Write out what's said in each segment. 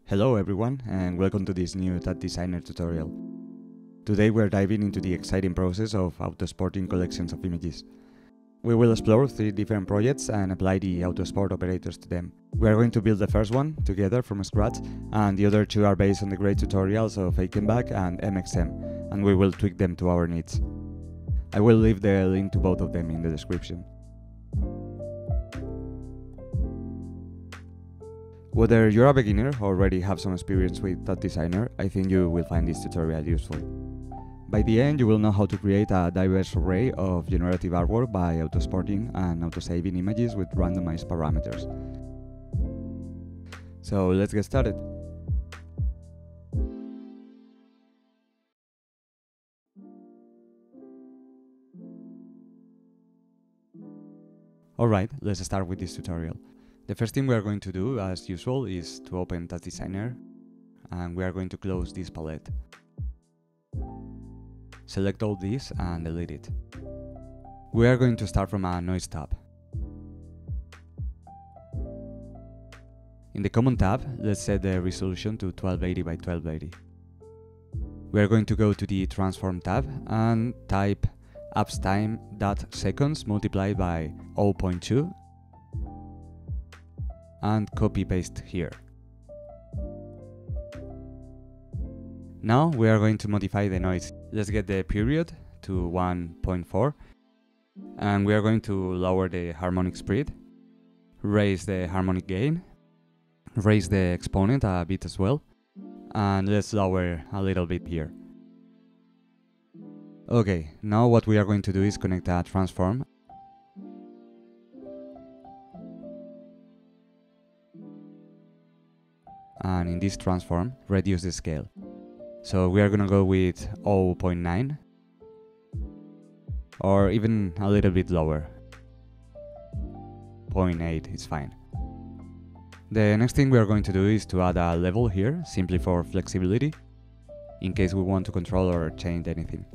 Hello everyone, and welcome to this new TouchDesigner tutorial. Today we're diving into the exciting process of auto-exporting collections of images. We will explore 3 different projects and apply the auto-export operators to them. We are going to build the first one together from scratch, and the other 2 are based on the great tutorials of Akenback and MXM, and we will tweak them to our needs. I will leave the link to both of them in the description. Whether you're a beginner or already have some experience with TouchDesigner, I think you will find this tutorial useful. By the end, you will know how to create a diverse array of generative artwork by auto-exporting and auto-saving images with randomized parameters. So let's get started. Alright, let's start with this tutorial. The first thing we are going to do, as usual, is to open TouchDesigner, and we are going to close this palette. Select all this and delete it. We are going to start from a noise tab. In the common tab, let's set the resolution to 1280 by 1280. We are going to go to the transform tab and type uptime.seconds multiplied by 0.2 and copy paste here. Now we are going to modify the noise. Let's get the period to 1.4 and we are going to lower the harmonic spread, raise the harmonic gain, raise the exponent a bit as well, and let's lower a little bit here. Okay, now what we are going to do is connect a transform. And in this transform, reduce the scale. So we are gonna go with 0.9 or even a little bit lower. 0.8 is fine. The next thing we are going to do is to add a level here, simply for flexibility, in case we want to control or change anything.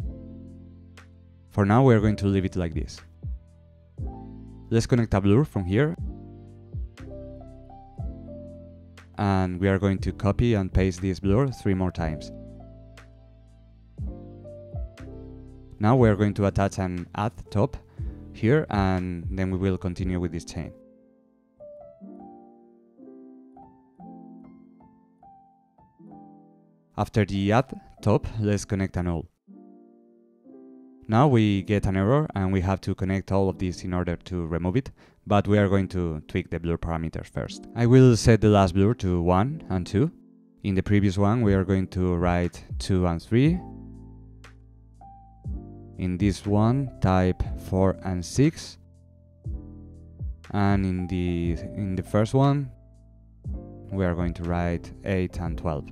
For now, we are going to leave it like this. Let's connect a blur from here. And we are going to copy and paste this blur 3 more times. Now we are going to attach an add top here, and then we will continue with this chain. After the add top, let's connect a null. Now we get an error and we have to connect all of this in order to remove it, but we are going to tweak the blur parameters first. I will set the last blur to 1 and 2. In the previous one we are going to write 2 and 3. In this one type 4 and 6. And in the first one we are going to write 8 and 12.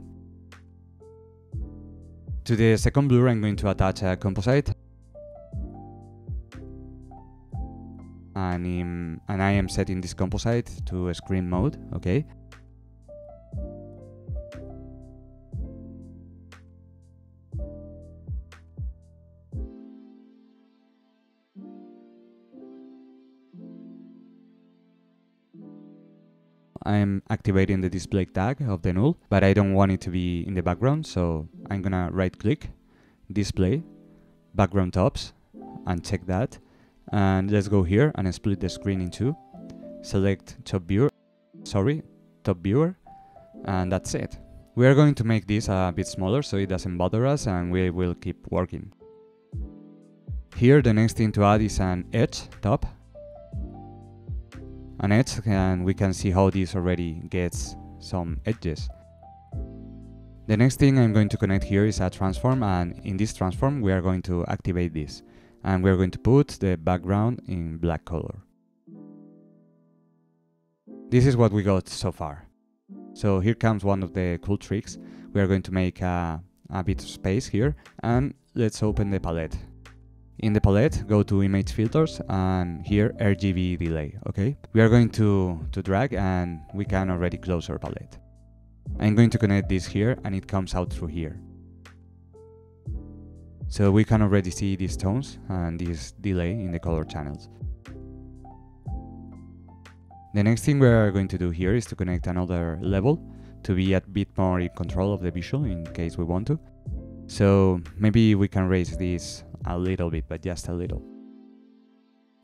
To the second blur I'm going to attach a composite. And I am setting this composite to screen mode, okay? I'm activating the display tag of the null, but I don't want it to be in the background, so I'm gonna right click, display, background tops, and check that. And let's go here and split the screen in 2. Select top viewer, and that's it. We are going to make this a bit smaller so it doesn't bother us, and we will keep working. Here the next thing to add is an edge top. An edge, and we can see how this already gets some edges. The next thing I'm going to connect here is a transform, and in this transform we are going to activate this. And we're going to put the background in black color. This is what we got so far. So here comes one of the cool tricks. We are going to make a bit of space here, and let's open the palette. In the palette, go to image filters and here RGB delay, okay? We are going to drag and we can already close our palette. I'm going to connect this here and it comes out through here. So we can already see these tones and this delay in the color channels. The next thing we are going to do here is to connect another level to be a bit more in control of the visual in case we want to. So maybe we can raise this a little bit, but just a little.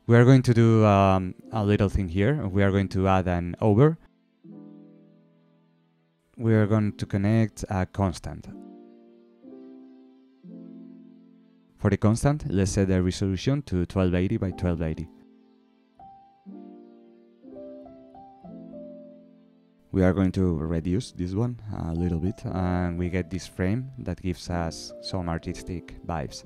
We are going to do a little thing here. We are going to add an over. We are going to connect a constant. For the constant, let's set the resolution to 1280 by 1280. We are going to reduce this one a little bit, and we get this frame that gives us some artistic vibes.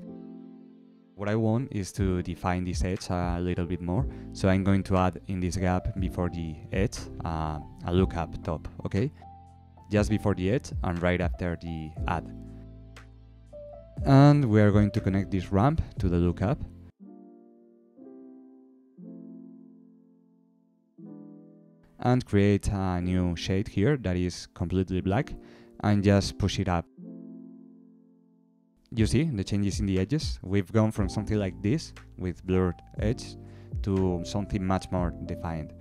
What I want is to define this edge a little bit more, so I'm going to add in this gap before the edge a lookup top, okay? Just before the edge and right after the add. And we are going to connect this ramp to the lookup. And create a new shade here that is completely black and just push it up. You see the changes in the edges? We've gone from something like this with blurred edge to something much more defined.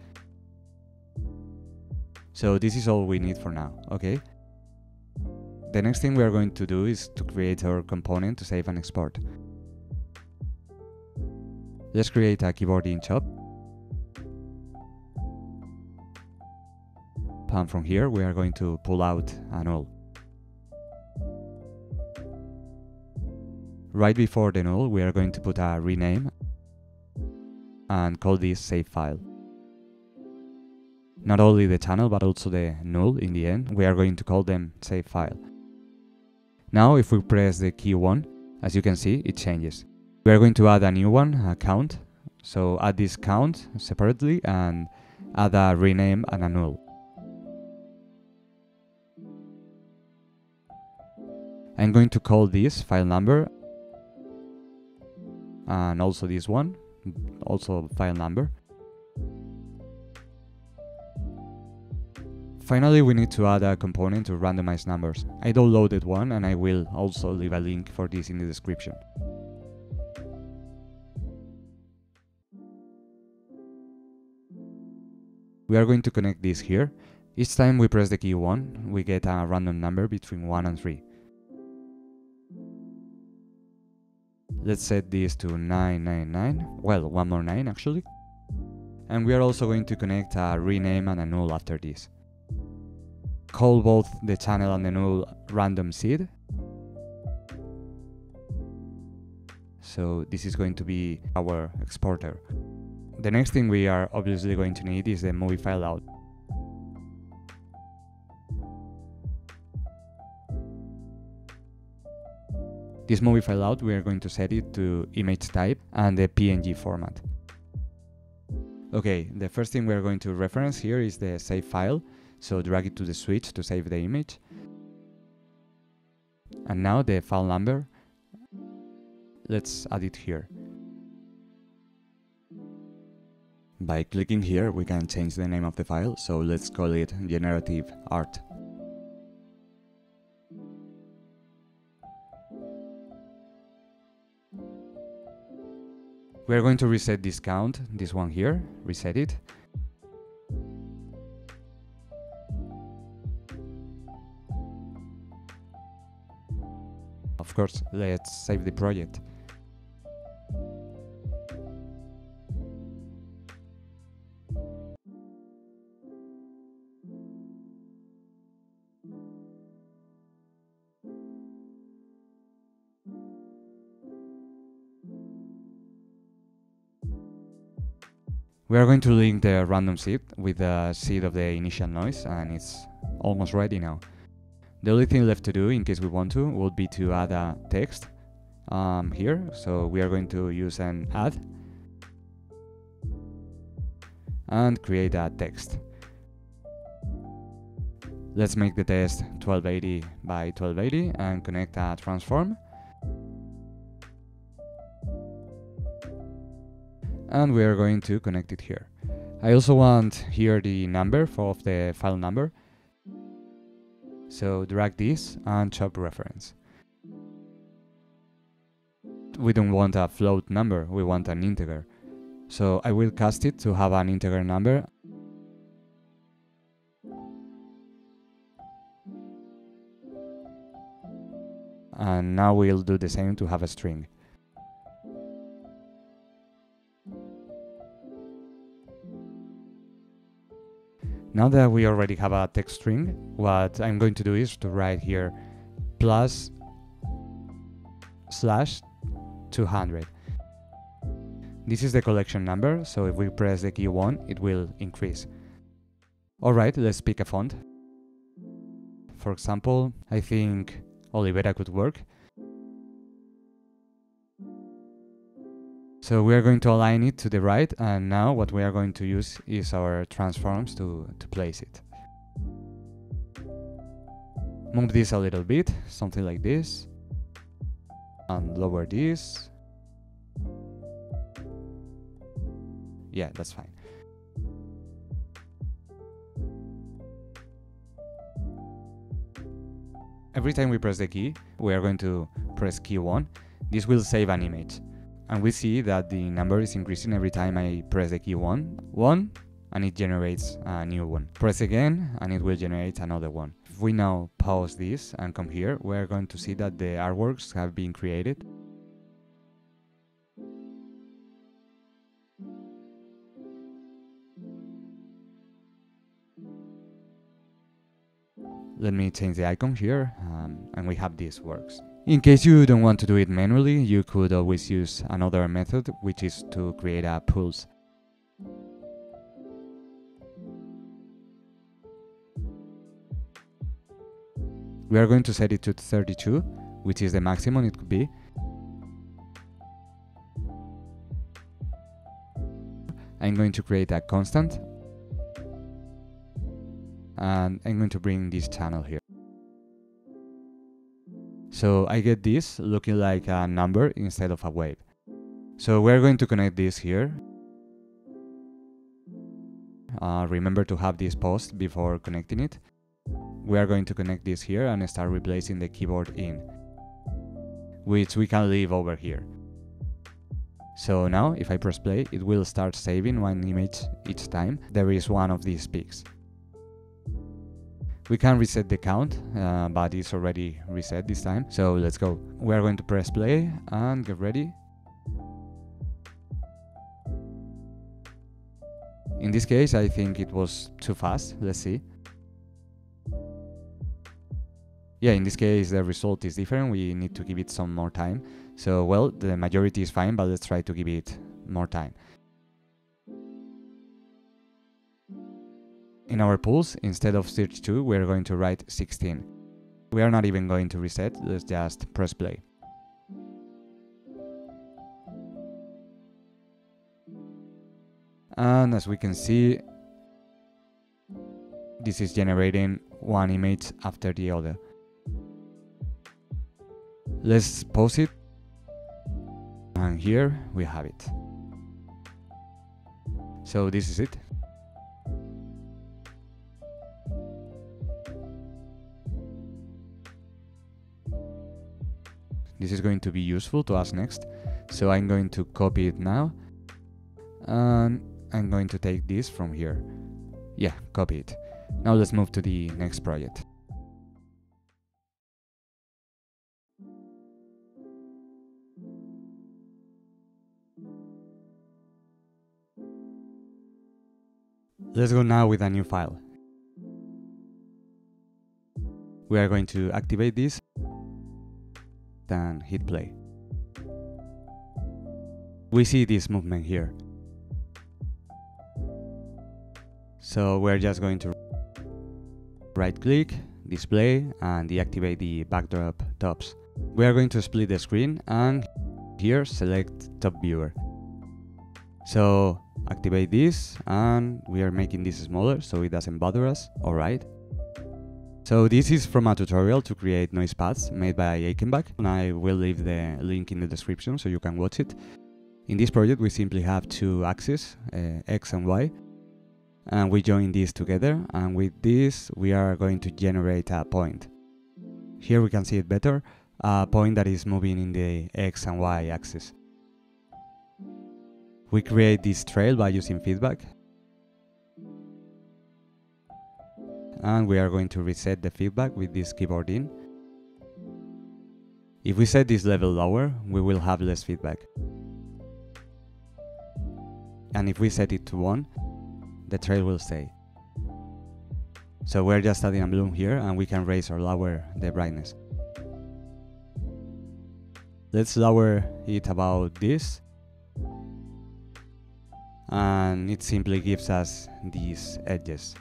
So this is all we need for now, okay? The next thing we are going to do is to create our component to save and export. Let's create a keyboard in Shop. And from here we are going to pull out a null. Right before the null we are going to put a rename and call this save file. Not only the channel but also the null in the end, we are going to call them save file. Now if we press the key 1, as you can see, it changes. We are going to add a new one, a count. So add this count separately and add a rename and a null. I'm going to call this file number and also this one, also file number. Finally, we need to add a component to randomize numbers. I downloaded one and I will also leave a link for this in the description. We are going to connect this here. Each time we press the key 1, we get a random number between 1 and 3. Let's set this to 999, well, one more 9 actually. And we are also going to connect a rename and a null after this. Call both the channel and the null random seed. So this is going to be our exporter. The next thing we are obviously going to need is the movie file out. This movie file out, we are going to set it to image type and the PNG format. Okay, the first thing we are going to reference here is the save file. So drag it to the switch to save the image. And now the file number, let's add it here. By clicking here, we can change the name of the file, so let's call it Generative Art. We are going to reset this count, this one here, reset it. Of course, let's save the project. We are going to link the random seed with the seed of the initial noise, and it's almost ready now. The only thing left to do, in case we want to, would be to add a text here. So we are going to use an add and create a text. Let's make the test 1280 by 1280 and connect a transform. And we are going to connect it here. I also want here the number of the file number. So drag this and chop reference. We don't want a float number, we want an integer. So I will cast it to have an integer number. And now we'll do the same to have a string. Now that we already have a text string, what I'm going to do is to write here +/200. This is the collection number, so if we press the key 1, it will increase. Alright, let's pick a font. For example, I think Olivera could work. So we are going to align it to the right, and now what we are going to use is our transforms to place it. Move this a little bit, something like this, and lower this. Yeah, that's fine. Every time we press the key, we are going to press key 1. This will save an image. And we see that the number is increasing every time I press the key 1, and it generates a new one. Press again, and it will generate another one. If we now pause this and come here, we're going to see that the artworks have been created. Let me change the icon here, and we have these works. In case you don't want to do it manually, you could always use another method, which is to create a pulse. We are going to set it to 32, which is the maximum it could be. I'm going to create a constant, and I'm going to bring this channel here. So I get this looking like a number instead of a wave. So we're going to connect this here. Remember to have this paused before connecting it. We are going to connect this here and start replacing the keyboard in, which we can leave over here. So now if I press play, it will start saving one image each time there is one of these peaks. We can reset the count, but it's already reset this time, so let's go. We are going to press play and get ready. In this case, I think it was too fast. Let's see. Yeah, in this case, the result is different. We need to give it some more time. So, well, the majority is fine, but let's try to give it more time. In our pulse, instead of 32, we're going to write 16. We are not even going to reset, let's just press play. And as we can see, this is generating one image after the other. Let's pause it. And here we have it. So this is it. This is going to be useful to us next, so I'm going to copy it now, and I'm going to take this from here. Yeah, copy it. Now let's move to the next project. Let's go now with a new file. We are going to activate this and hit play. We see this movement here. So we're just going to right click, display, and deactivate the backdrop tops. We are going to split the screen and here select top viewer. So activate this, and we are making this smaller so it doesn't bother us. Alright. So this is from a tutorial to create noise paths made by Eichenbach, and I will leave the link in the description so you can watch it. In this project we simply have two axes, X and Y, and we join these together, and with this we are going to generate a point. Here we can see it better, a point that is moving in the X and Y axis. We create this trail by using feedback, and we are going to reset the feedback with this keyboard in. If we set this level lower, we will have less feedback. And if we set it to 1, the trail will stay. So we're just adding a bloom here, and we can raise or lower the brightness. Let's lower it about this. And it simply gives us these edges.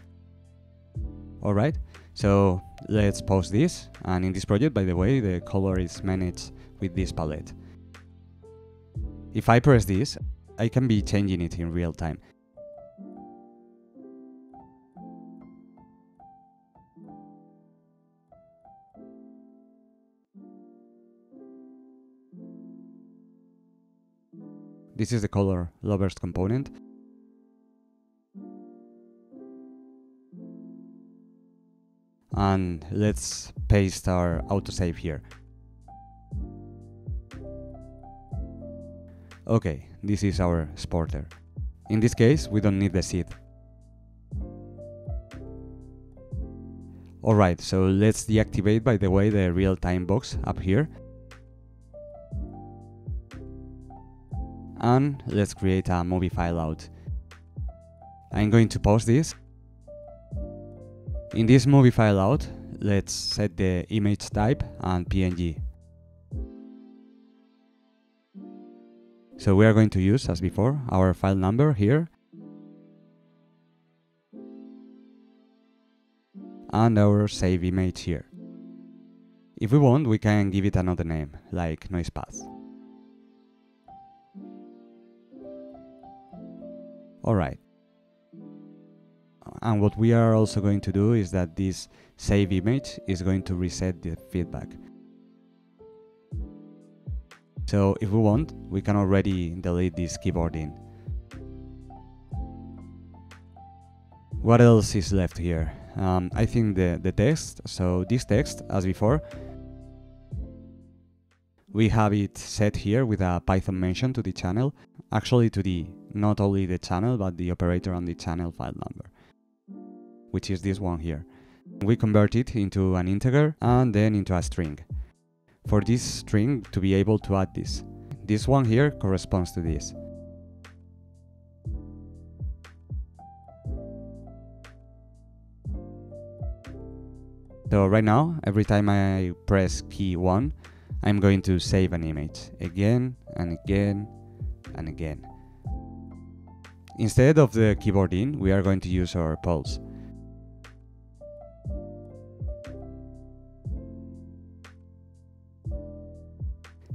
Alright, so let's pause this. And in this project, by the way, the color is managed with this palette. If I press this, I can be changing it in real time. This is the color lovers component. And let's paste our autosave here. Okay, this is our exporter. In this case, we don't need the seed. Alright, so let's deactivate, by the way, the real-time box up here. And let's create a movie file out. I'm going to pause this. In this movie file out, let's set the image type and PNG. So we are going to use, as before, our file number here. And our save image here. If we want, we can give it another name, like noise path. Alright. And what we are also going to do is that this save image is going to reset the feedback. So if we want, we can already delete this keyboard in. What else is left here? I think the text. So this text, as before, we have it set here with a Python mention to the channel. Actually to the, not only the channel, but the operator on the channel file number, which is this one here. We convert it into an integer and then into a string. For this string to be able to add this one here corresponds to this. So right now, every time I press key 1, I'm going to save an image again and again and again. Instead of the keyboard in, we are going to use our pulse.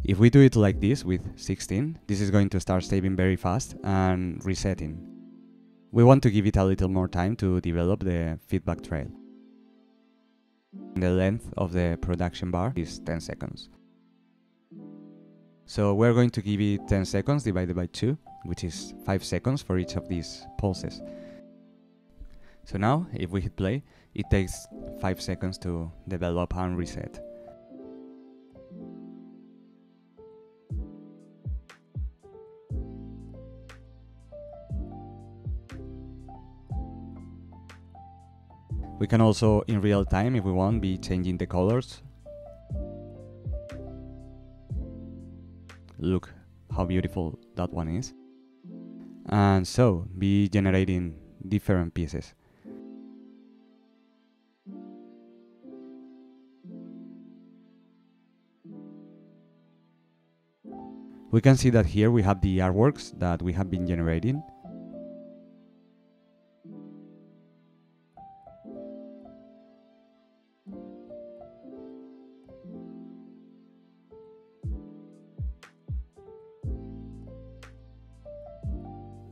If we do it like this with 16, this is going to start saving very fast and resetting. We want to give it a little more time to develop the feedback trail. The length of the production bar is 10 seconds. So we're going to give it 10 seconds divided by 2, which is 5 seconds for each of these pulses. So now, if we hit play, it takes 5 seconds to develop and reset. We can also, in real time, if we want, be changing the colors. Look how beautiful that one is. And so, be generating different pieces. We can see that here we have the artworks that we have been generating.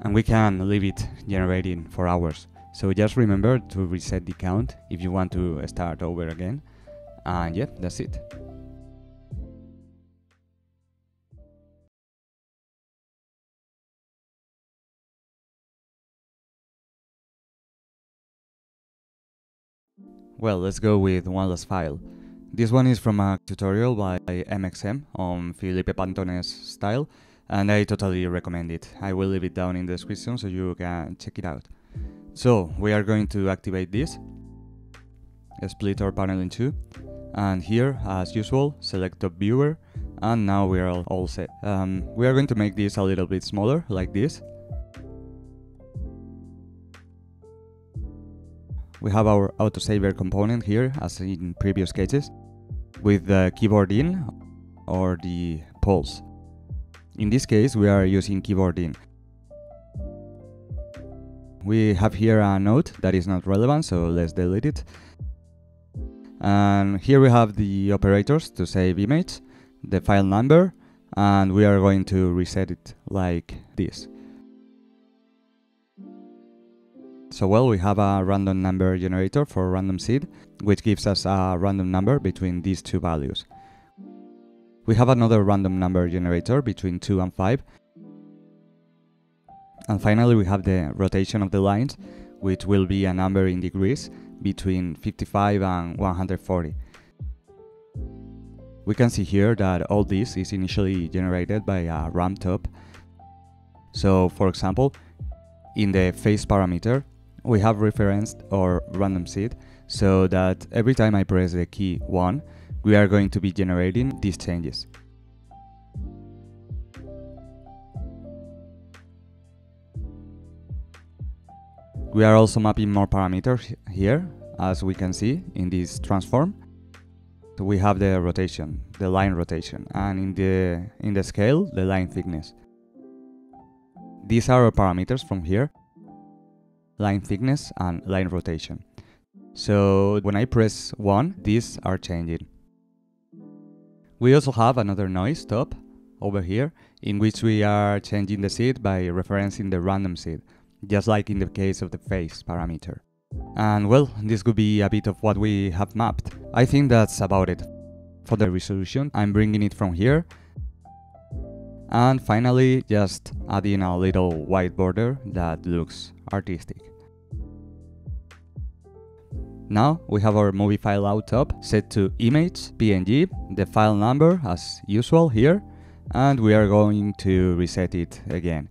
And we can leave it generating for hours. So just remember to reset the count if you want to start over again. And yeah, that's it. Well, let's go with one last file. This one is from a tutorial by MXM on Filipe Pantone's style, and I totally recommend it. I will leave it down in the description so you can check it out. So we are going to activate this, split our panel in two, And here, as usual, select Top Viewer, and now we are all set. We are going to make this a little bit smaller, like this. We have our autosaver component here, as in previous cases, with the keyboard in or the pulse. In this case, we are using keyboard in. We have here a note that is not relevant, so let's delete it. And here we have the operators to save image, the file number, and we are going to reset it like this. So well, we have a random number generator for random seed, which gives us a random number between these two values. We have another random number generator between 2 and 5. And finally, we have the rotation of the lines, which will be a number in degrees between 55 and 140. We can see here that all this is initially generated by a RAM top. So, for example, in the face parameter, we have referenced our random seed so that every time I press the key 1, we are going to be generating these changes. We are also mapping more parameters here, as we can see in this transform. So we have the rotation, the line rotation, and in the scale, the line thickness. These are our parameters from here: line thickness and line rotation. So when I press 1, these are changing. We also have another noise top over here, in which we are changing the seed by referencing the random seed, just like in the case of the face parameter. And well, this could be a bit of what we have mapped. I think that's about it. For the resolution, I'm bringing it from here. And finally, just adding a little white border that looks artistic. Now we have our movie file out top set to image, PNG, the file number as usual here, and we are going to reset it again.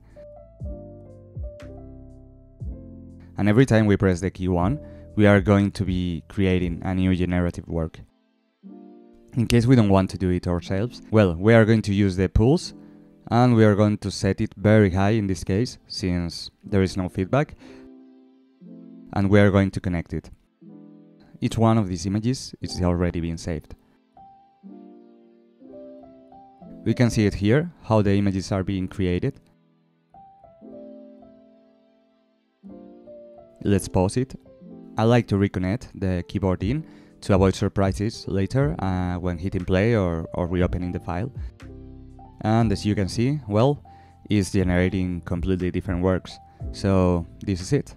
And every time we press the key 1, we are going to be creating a new generative work. In case we don't want to do it ourselves, well, we are going to use the pulse, and we are going to set it very high in this case, since there is no feedback, and we are going to connect it. Each one of these images is already being saved. We can see it here, how the images are being created. Let's pause it. I like to reconnect the keyboard in to avoid surprises later when hitting play or reopening the file. And as you can see, well, it's generating completely different works. So this is it.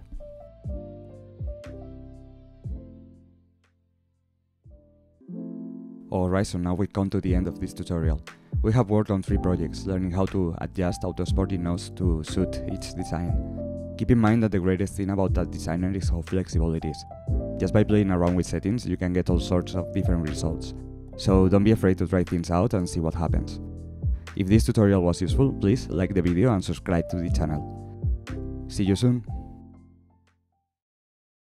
Alright, so now we come to the end of this tutorial. We have worked on 3 projects, learning how to adjust auto-exporting nodes to suit each design. Keep in mind that the greatest thing about TouchDesigner is how flexible it is. Just by playing around with settings, you can get all sorts of different results. So don't be afraid to try things out and see what happens. If this tutorial was useful, please like the video and subscribe to the channel. See you soon!